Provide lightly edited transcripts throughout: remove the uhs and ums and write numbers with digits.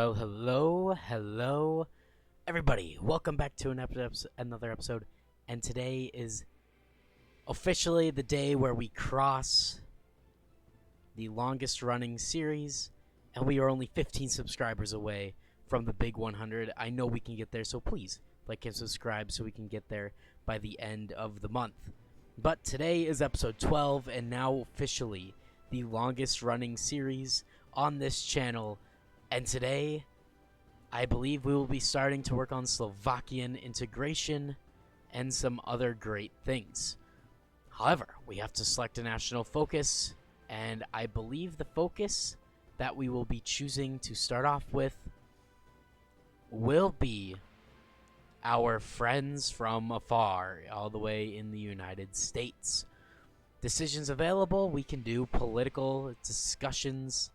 Well, hello, everybody. Welcome back to another episode. And today is officially the day where we cross the longest running series. And we are only 15 subscribers away from the big 100. I know we can get there, so please like and subscribe so we can get there by the end of the month. But today is episode 12, and now officially the longest running series on this channel. And today, I believe we will be starting to work on Slovakian integration and some other great things. However, we have to select a national focus, and I believe the focus that we will be choosing to start off with will be our friends from afar, all the way in the United States. Decisions available, we can do political discussions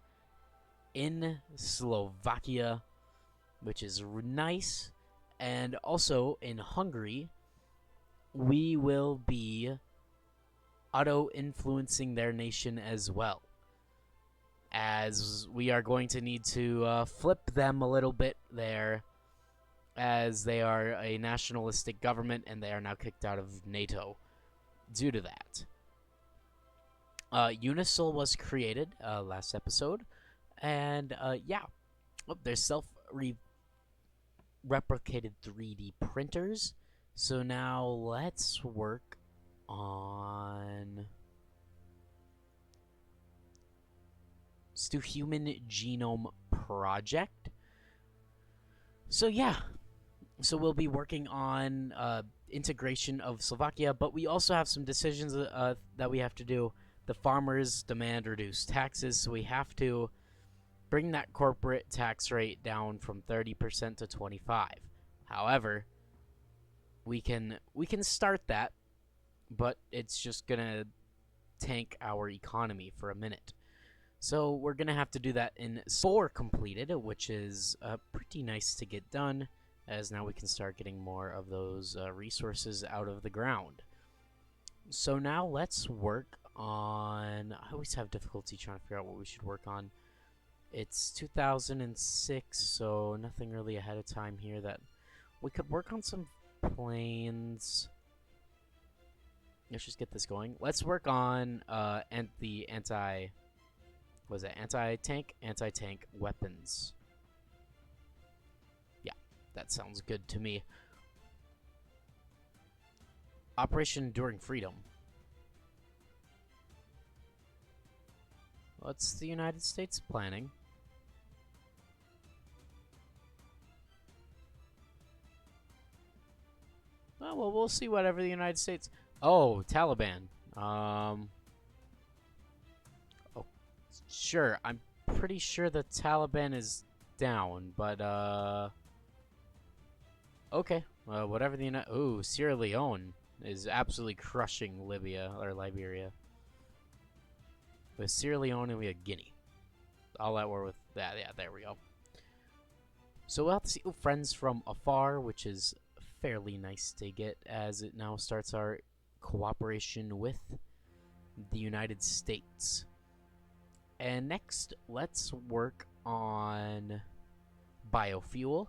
in Slovakia, which is nice, and also in Hungary, we will be auto-influencing their nation as well, as we are going to need to flip them a little bit there, as they are a nationalistic government and they are now kicked out of NATO due to that. Unisul was created last episode. And, yeah. Oh, there's self-replicated 3D printers. So now let's work on... Let's do Human Genome Project. So, yeah. So we'll be working on integration of Slovakia, but we also have some decisions that we have to do. The farmers demand reduced taxes, so we have to bring that corporate tax rate down from 30% to 25%. However, we can start that, but it's just gonna tank our economy for a minute. So we're gonna have to do that in 4 completed, which is pretty nice to get done, as now we can start getting more of those resources out of the ground. So now let's work on... I always have difficulty trying to figure out what we should work on. It's 2006, so nothing really ahead of time here. That we could work on some planes. Let's just get this going. Let's work on the anti-tank weapons. Yeah, that sounds good to me. Operation Enduring Freedom. What's the United States planning? Oh, well, we'll see whatever the United States... Oh, Taliban. Oh, sure. I'm pretty sure the Taliban is down, but, okay. Whatever the United... Ooh, Sierra Leone is absolutely crushing Libya, or Liberia. With Sierra Leone, and we have Guinea. All that war with that. Yeah, there we go. So we'll have to see friends from afar, which is fairly nice to get, as it now starts our cooperation with the United States. And next, let's work on biofuel.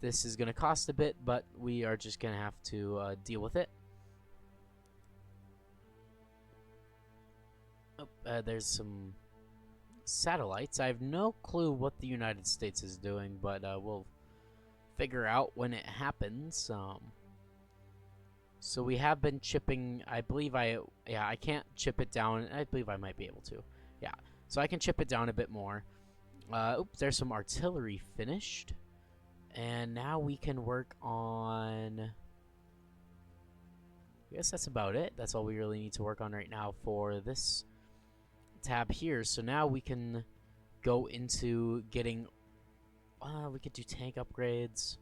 This is going to cost a bit, but we are just going to have to deal with it. Oh, there's some satellites. I have no clue what the United States is doing, but we'll figure out when it happens. So we have been chipping. I believe I can't chip it down. I believe I might be able to. Yeah, so I can chip it down a bit more. Oops, there's some artillery finished, and now we can work on... I guess that's about it. That's all we really need to work on right now for this tab here. So now we can go into getting... we could do tank upgrades.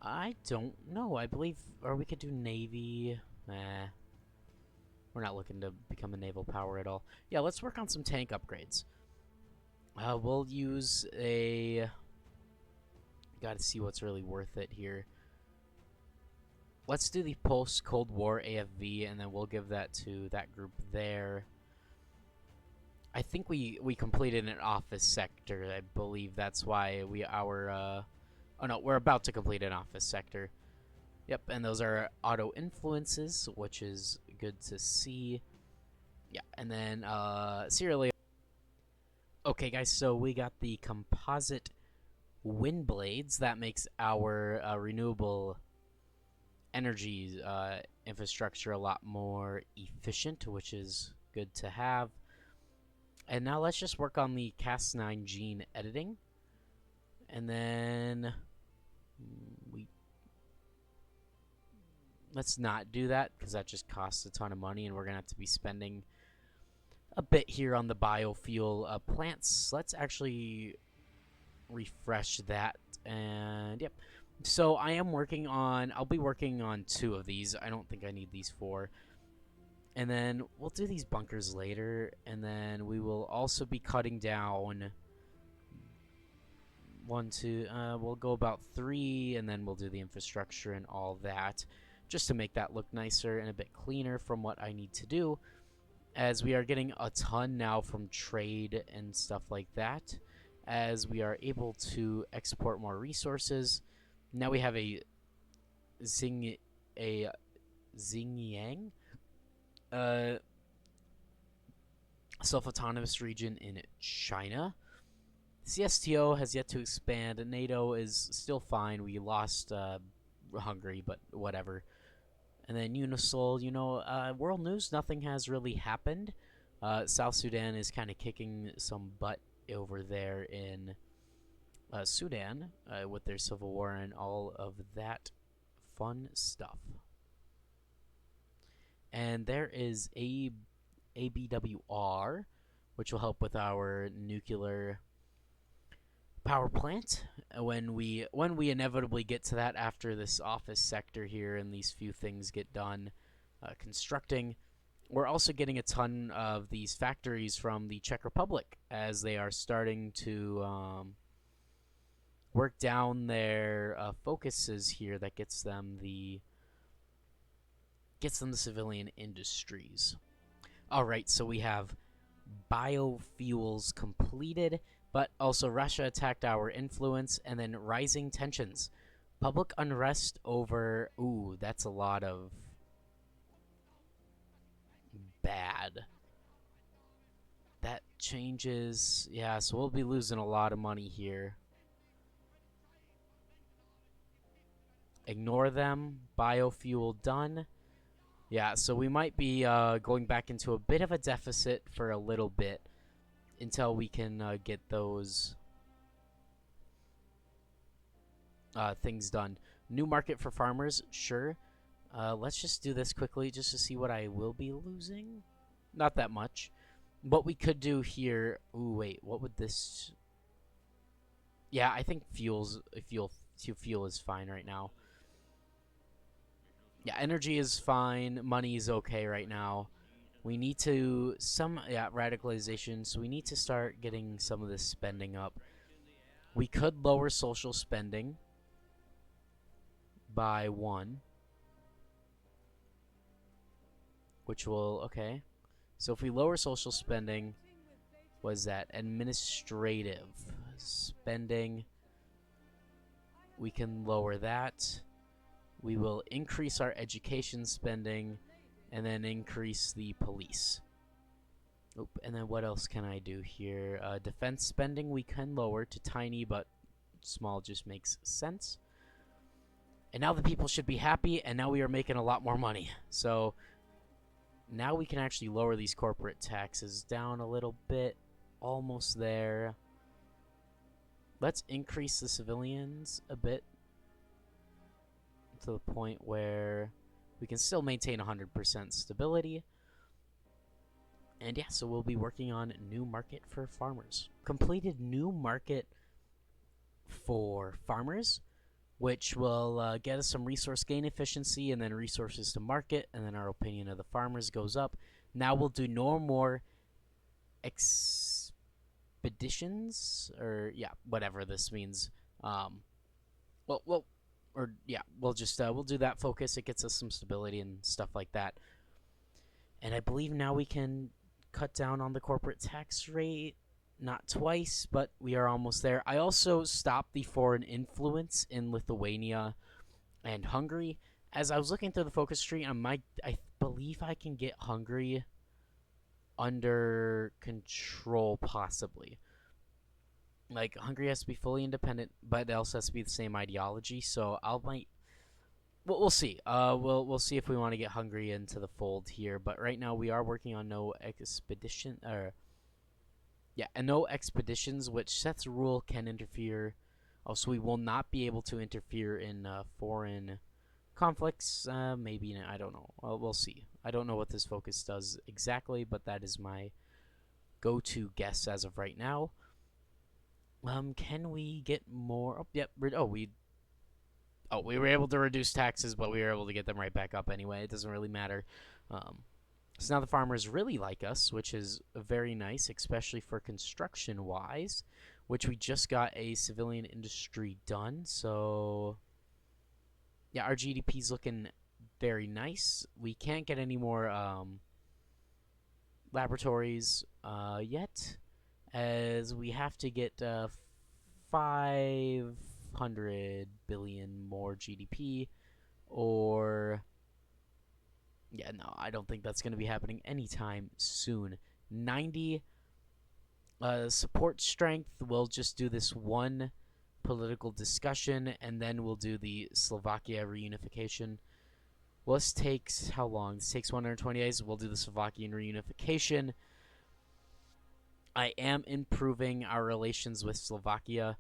I don't know. I believe... Or we could do Navy. Nah. We're not looking to become a naval power at all. Yeah, let's work on some tank upgrades. We'll use a... Gotta see what's really worth it here. let's do the post-Cold War AFV, and then we'll give that to that group there. I think we completed an office sector. I believe that's why oh no, we're about to complete an office sector. Yep, and those are auto influences, which is good to see. Yeah, and then serially. Okay, guys, so we got the composite wind blades. That makes our renewable energy infrastructure a lot more efficient, which is good to have. And now let's just work on the Cas9 gene editing. And then let's not do that because that just costs a ton of money and we're going to have to be spending a bit here on the biofuel plants. Let's actually refresh that. And yep. So I'll be working on 2 of these. I don't think I need these 4. And then we'll do these bunkers later. And then we will also be cutting down 1, 2, we'll go about 3, and then we'll do the infrastructure and all that, just to make that look nicer and a bit cleaner from what I need to do, as we are getting a ton now from trade and stuff like that, as we are able to export more resources. Now we have a Xinjiang self-autonomous region in China. CSTO has yet to expand. NATO is still fine. We lost Hungary, but whatever. And then Unisol, world news, nothing has really happened. South Sudan is kind of kicking some butt over there in Sudan with their civil war and all of that fun stuff. And there is ABWR, which will help with our nuclear power plant when we inevitably get to that after this office sector here and these few things get done constructing. We're also getting a ton of these factories from the Czech Republic as they are starting to work down their focuses here. That gets them the civilian industries. All right, so we have biofuels completed, but also Russia attacked our influence, and then rising tensions. Public unrest over... Ooh, that's a lot of bad. That changes... Yeah, so we'll be losing a lot of money here. Ignore them. Biofuel done. Yeah, so we might be going back into a bit of a deficit for a little bit until we can get those things done. New market for farmers, sure. Let's just do this quickly just to see what I will be losing. Not that much. What we could do here... Ooh, wait, what would this... Yeah, I think fuel is fine right now. Yeah, energy is fine. Money is okay right now. We need to... radicalization. So we need to start getting some of this spending up. We could lower social spending by 1. Which will... Okay. So if we lower social spending... What is that? Administrative spending. We can lower that. We will increase our education spending and then increase the police. Oop, and then what else can I do here? Defense spending we can lower to tiny, but small just makes sense. And now the people should be happy, and now we are making a lot more money. So now we can actually lower these corporate taxes down a little bit. Almost there. Let's increase the civilians a bit to the point where we can still maintain 100% stability. And yeah, so we'll be working on new market for farmers. Completed new market for farmers, which will get us some resource gain efficiency and then resources to market, and then our opinion of the farmers goes up. Now we'll do no more expeditions, or yeah, whatever this means. Well, or yeah, we'll do that focus. It gets us some stability and stuff like that. And I believe now we can cut down on the corporate tax rate. Not twice, but we are almost there. I also stopped the foreign influence in Lithuania and Hungary. As I was looking through the focus tree, I believe I can get Hungary under control, possibly. Like, Hungary has to be fully independent, but it also has to be the same ideology. So I'll might we'll see. We'll see if we want to get Hungary into the fold here. But right now we are working on no expedition, or yeah, and no expeditions, which sets a rule can interfere. Also, we will not be able to interfere in foreign conflicts. Maybe I don't know. We'll see. I don't know what this focus does exactly, but that is my go-to guess as of right now. Can we get more? Oh, yep. We were able to reduce taxes, but we were able to get them right back up anyway. It doesn't really matter. So now the farmers really like us, which is very nice, especially for construction-wise, which we just got a civilian industry done. So yeah, our GDP's looking very nice. We can't get any more laboratories yet, as we have to get 500 billion more GDP, or yeah, no, I don't think that's going to be happening anytime soon. 90 support strength. We'll just do this one political discussion, and then we'll do the Slovakia reunification. Well, this takes how long? This takes 120 days. We'll do the Slovakian reunification. I am improving our relations with Slovakia,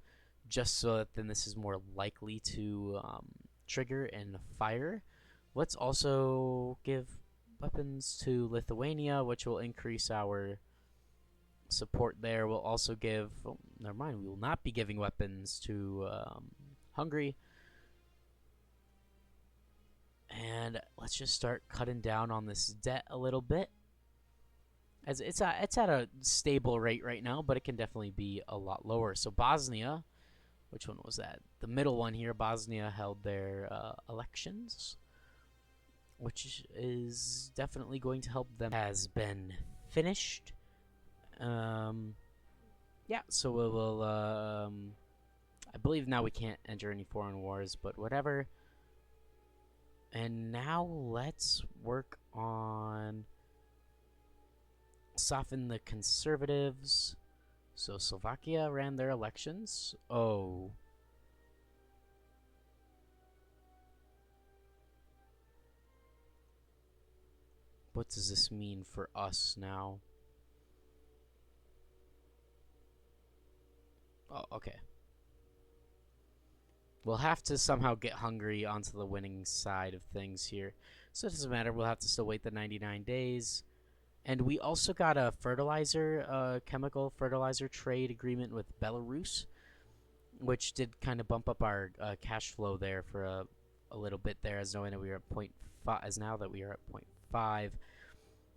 just so that then this is more likely to trigger and fire. Let's also give weapons to Lithuania, which will increase our support there. We'll also give... Oh, never mind. We will not be giving weapons to Hungary. And let's just start cutting down on this debt a little bit. As it's at a stable rate right now, but it can definitely be a lot lower. So Bosnia, which one was that? The middle one here. Bosnia held their elections, which is definitely going to help them. Has been finished. Yeah, so we'll I believe now we can't enter any foreign wars, but whatever. And now let's work on soften the conservatives. So Slovakia ran their elections. Oh. What does this mean for us now? Oh, okay. We'll have to somehow get Hungary onto the winning side of things here. So it doesn't matter. We'll have to still wait the 99 days. And we also got a chemical fertilizer trade agreement with Belarus, which did kind of bump up our cash flow there for a little bit there, as knowing that we are at 0.5, as now that we are at 0.5.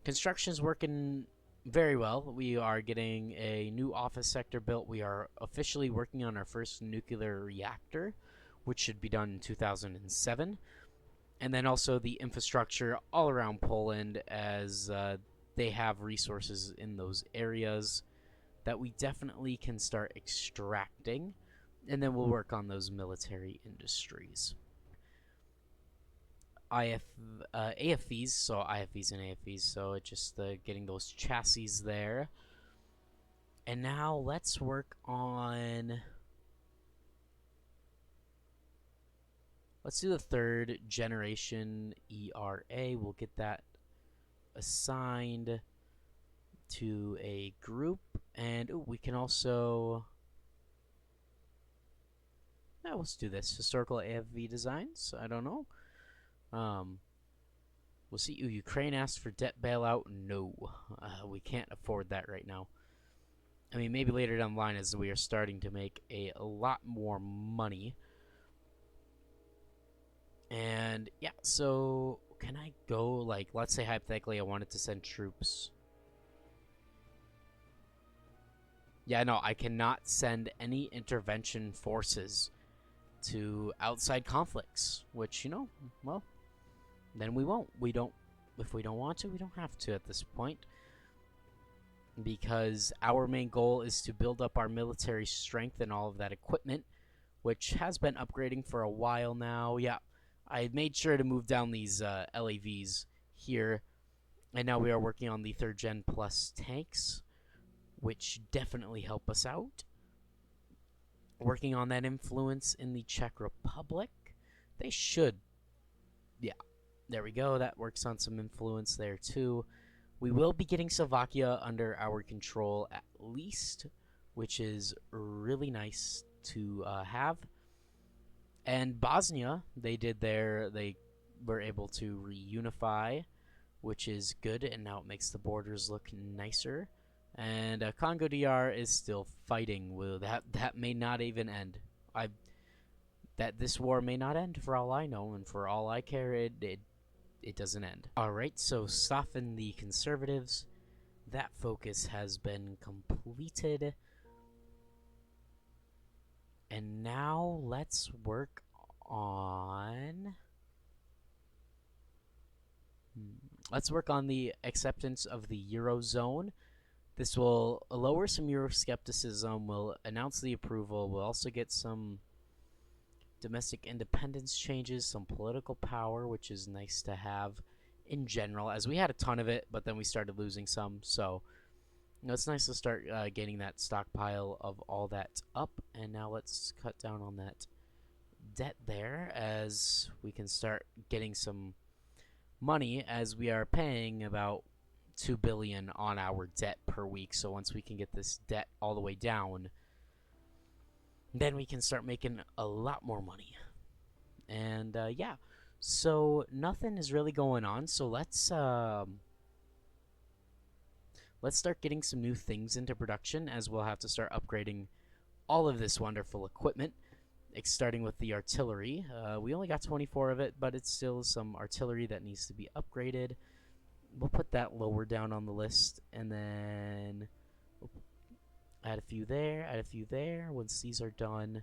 Construction's working very well. We are getting a new office sector built. We are officially working on our first nuclear reactor, which should be done in 2007. And then also the infrastructure all around Poland, as they have resources in those areas that we definitely can start extracting. And then we'll work on those military industries. AFVs, so IFVs and AFVs, so it's just getting those chassis there. And now let's work on... Let's do the third generation ERA. We'll get that assigned to a group. And we can also... Now let's do this. Historical AFV designs. I don't know. We'll see. Ukraine asked for debt bailout. No, we can't afford that right now. I mean, maybe later down the line as we are starting to make a lot more money. And yeah, so can I go, like, let's say hypothetically I wanted to send troops. Yeah, no, I cannot send any intervention forces to outside conflicts, which, you know, well, then we won't. We don't, if we don't want to, we don't have to at this point. Because our main goal is to build up our military strength and all of that equipment, which has been upgrading for a while now. Yeah, I made sure to move down these LAVs here, and now we are working on the 3rd Gen Plus tanks, which definitely help us out. Working on that influence in the Czech Republic. They should, yeah, there we go. That works on some influence there too. We will be getting Slovakia under our control at least, which is really nice to have. And Bosnia, they were able to reunify, which is good, and now it makes the borders look nicer. And Congo DR is still fighting. Well, that may not even end. That this war may not end for all I know, and for all I care, it doesn't end. Alright, so soften the conservatives. That focus has been completed. And now let's work on... Let's work on the acceptance of the Eurozone. This will lower some Euroscepticism, will announce the approval, we'll also get some domestic independence changes, some political power, which is nice to have in general, as we had a ton of it, but then we started losing some, so you know, it's nice to start getting that stockpile of all that up. And now let's cut down on that debt there, as we can start getting some money, as we are paying about 2 billion on our debt per week. So once we can get this debt all the way down, then we can start making a lot more money. And yeah, so nothing is really going on, so let's start getting some new things into production, as we'll have to start upgrading all of this wonderful equipment, starting with the artillery. We only got 24 of it, but it's still some artillery that needs to be upgraded. We'll put that lower down on the list, and then we'll add a few there, add a few there. Once these are done,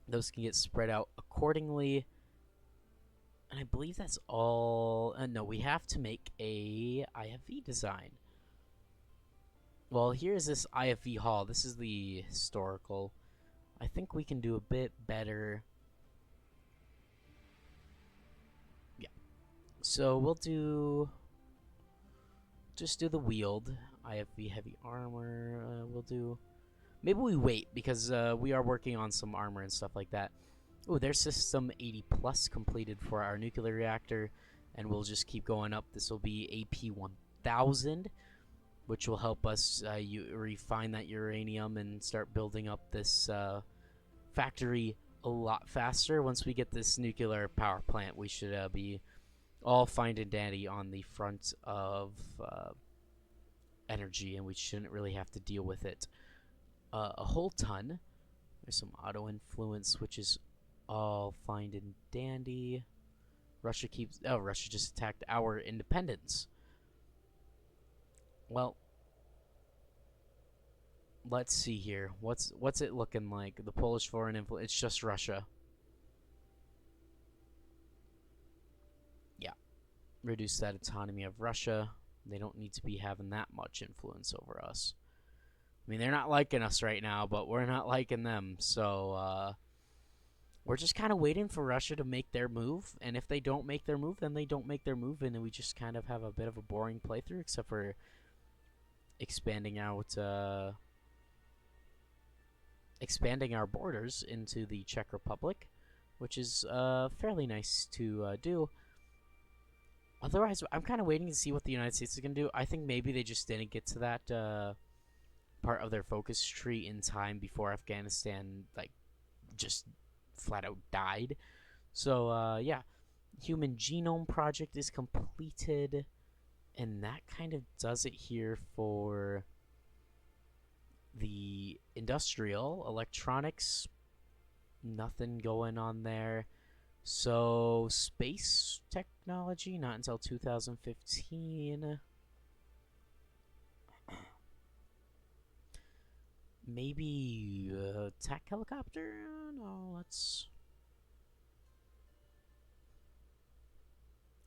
those can get spread out accordingly. And I believe that's all. No, we have to make a IFV design. Well, here's this IFV hall. This is the historical. I think we can do a bit better. Yeah. So we'll just do the wield. IFV heavy armor. We'll do. Maybe we wait, because we are working on some armor and stuff like that. Oh, there's system 80 plus completed for our nuclear reactor, and we'll just keep going up. This will be AP1000, which will help us refine that uranium and start building up this factory a lot faster. Once we get this nuclear power plant, we should be all fine and dandy on the front of energy, and we shouldn't really have to deal with it a whole ton. There's some auto influence, which is all fine and dandy. Russia just attacked our independence. Well, let's see here. What's it looking like? The Polish foreign influence. It's just Russia. Yeah. Reduce that autonomy of Russia. They don't need to be having that much influence over us. I mean, they're not liking us right now, but we're not liking them. So, we're just kind of waiting for Russia to make their move. And if they don't make their move, then they don't make their move. And then we just kind of have a bit of a boring playthrough, except for expanding out, expanding our borders into the Czech Republic, which is fairly nice to do. Otherwise, I'm kind of waiting to see what the United States is going to do. I think maybe they just didn't get to that part of their focus tree in time before Afghanistan, like, just flat out died. So, yeah. Human Genome Project is completed. And that kind of does it here for the industrial. Electronics, nothing going on there. So, space technology, not until 2015. maybe attack helicopter? No,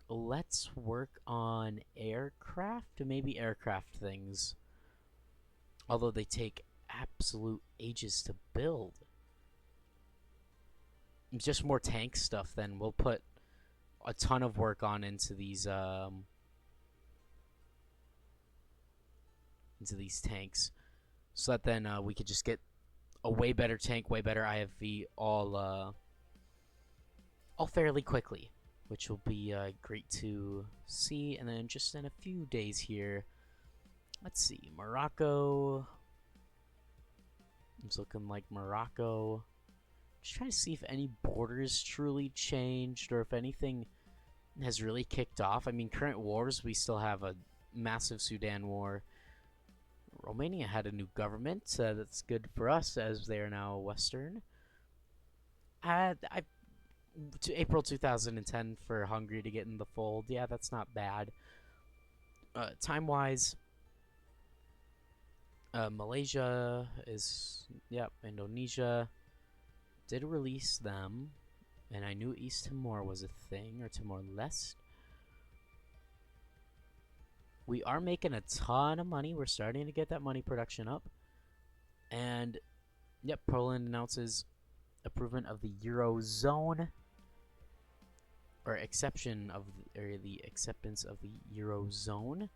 let's work on aircraft. Maybe aircraft things. Although they take absolute ages to build. It's just more tank stuff. Then we'll put a ton of work on into these tanks, so that then we could just get a way better tank, way better IFV, all fairly quickly, which will be great to see. And then just in a few days here, let's see, Morocco. It's looking like Morocco. Just trying to see if any borders truly changed or if anything has really kicked off. I mean, current wars, we still have a massive Sudan war. Romania had a new government. That's good for us as they are now Western. To April 2010 for Hungary to get in the fold. Yeah, that's not bad. Time-wise, Malaysia is, yep, Indonesia did release them, and I knew East Timor was a thing, or Timor-Leste. We are making a ton of money. We're starting to get that money production up. And, yep, Poland announces approval of the Eurozone, or exception of, or the acceptance of the Eurozone.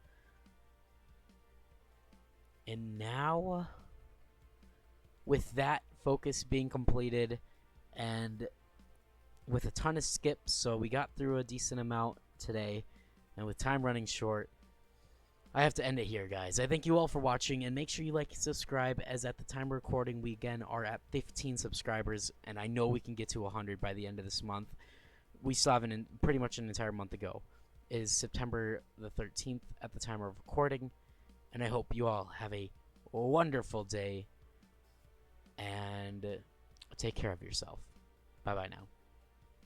And now, with that focus being completed, and with a ton of skips, so we got through a decent amount today, and with time running short, I have to end it here, guys. I thank you all for watching, and make sure you like and subscribe, as at the time of recording, we again are at 15 subscribers, and I know we can get to 100 by the end of this month. We still have pretty much an entire month to go. It is September the 13th at the time of recording, and I hope you all have a wonderful day, and take care of yourself. Bye-bye now.